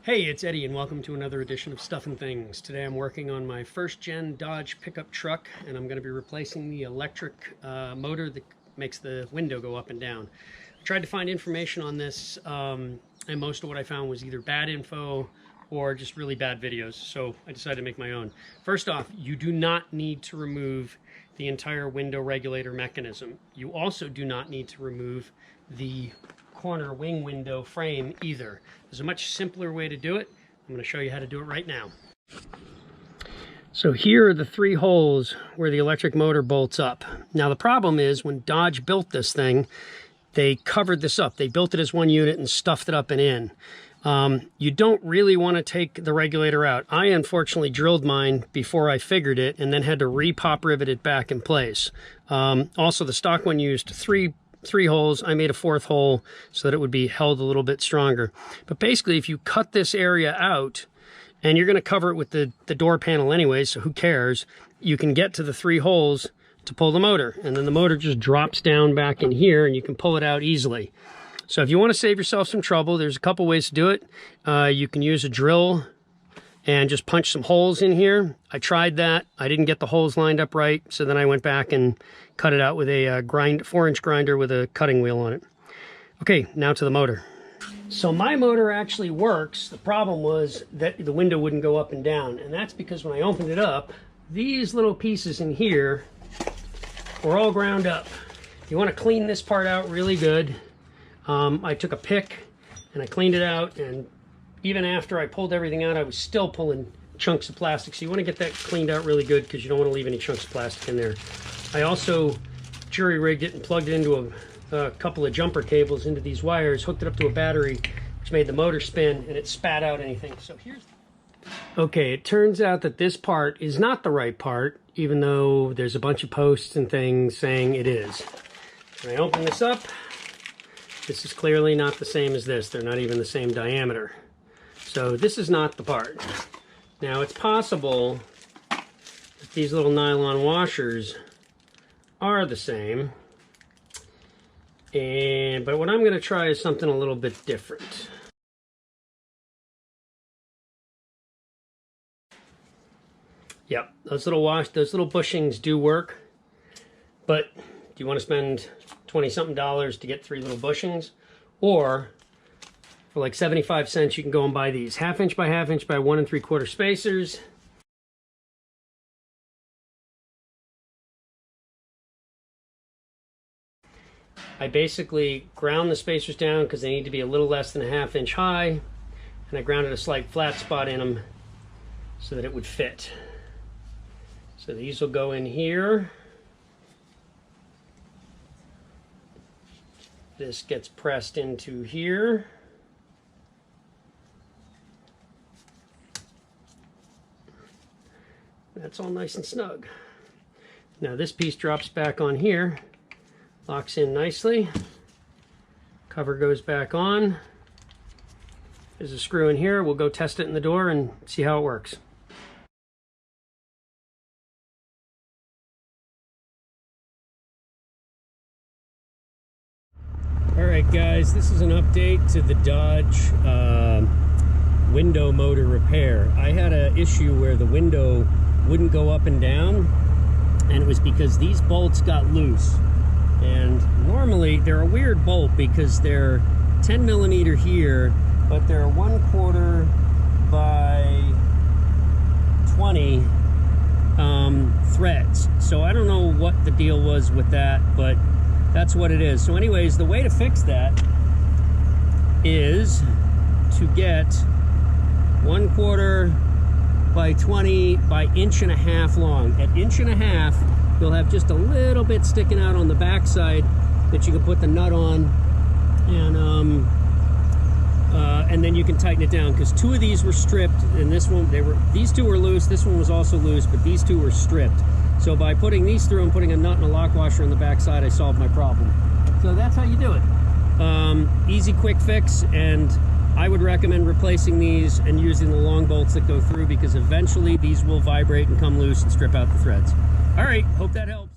Hey, it's Eddie and welcome to another edition of Stuff and Things. Today I'm working on my first gen Dodge pickup truck and I'm going to be replacing the electric motor that makes the window go up and down. I tried to find information on this and most of what I found was either bad info or just really bad videos, so I decided to make my own. First off, you do not need to remove the entire window regulator mechanism. You also do not need to remove the corner wing window frame either. There's a much simpler way to do it. I'm going to show you how to do it right now. So here are the three holes where the electric motor bolts up. Now the problem is when Dodge built this thing, they covered this up. They built it as one unit and stuffed it up and in. You don't really want to take the regulator out. I unfortunately drilled mine before I figured it and then had to re-pop rivet it back in place. Also, the stock one used three holes. I made a fourth hole so that it would be held a little bit stronger. But basically, if you cut this area out, and you're going to cover it with the door panel anyway, so who cares, you can get to the three holes to pull the motor. And then the motor just drops down back in here, and you can pull it out easily. So if you want to save yourself some trouble, there's a couple ways to do it. You can use a drill and just punch some holes in here. I tried that. I didn't get the holes lined up right, so then I went back and cut it out with a 4-inch grinder with a cutting wheel on it. Okay, now to the motor. So my motor actually works. The problem was that the window wouldn't go up and down, and that's because when I opened it up, these little pieces in here were all ground up. You want to clean this part out really good. I took a pick and I cleaned it out, and even after I pulled everything out, I was still pulling chunks of plastic. So you want to get that cleaned out really good because you don't want to leave any chunks of plastic in there. I also jury-rigged it and plugged it into a couple of jumper cables into these wires, hooked it up to a battery, which made the motor spin, and it spat out anything. So here's... Okay, it turns out that this part is not the right part, even though there's a bunch of posts and things saying it is. When I open this up, this is clearly not the same as this. They're not even the same diameter. So this is not the part. Now it's possible that these little nylon washers are the same, but what I'm going to try is something a little bit different. Yep, those little bushings do work, but do you want to spend $20-something to get 3 little bushings? Or for like 75 cents, you can go and buy these 1/2 inch by 1/2 inch by 1 3/4 spacers. I basically ground the spacers down because they need to be a little less than 1/2 inch high, and I grounded a slight flat spot in them so that it would fit. So these will go in here. This gets pressed into here. That's all nice and snug. Now this piece drops back on here, locks in nicely. Cover goes back on. There's a screw in here. We'll go test it in the door and see how it works. Alright guys, this is an update to the Dodge window motor repair. I had an issue where the window wouldn't go up and down, and it was because these bolts got loose. And normally they're a weird bolt because they're 10 millimeter here, but they're 1/4 by 20 threads. So I don't know what the deal was with that, but that's what it is. So anyways, the way to fix that is to get 1/4 by 20 by 1.5 inches long. At 1.5 inches, you'll have just a little bit sticking out on the back side that you can put the nut on, and then you can tighten it down, because 2 of these were stripped, and these 2 were loose. This one was also loose, but these 2 were stripped. So by putting these through and putting a nut and a lock washer on the back side, I solved my problem. So that's how you do it. Easy, quick fix, and I would recommend replacing these and using the long bolts that go through, because eventually these will vibrate and come loose and strip out the threads. All right, hope that helps.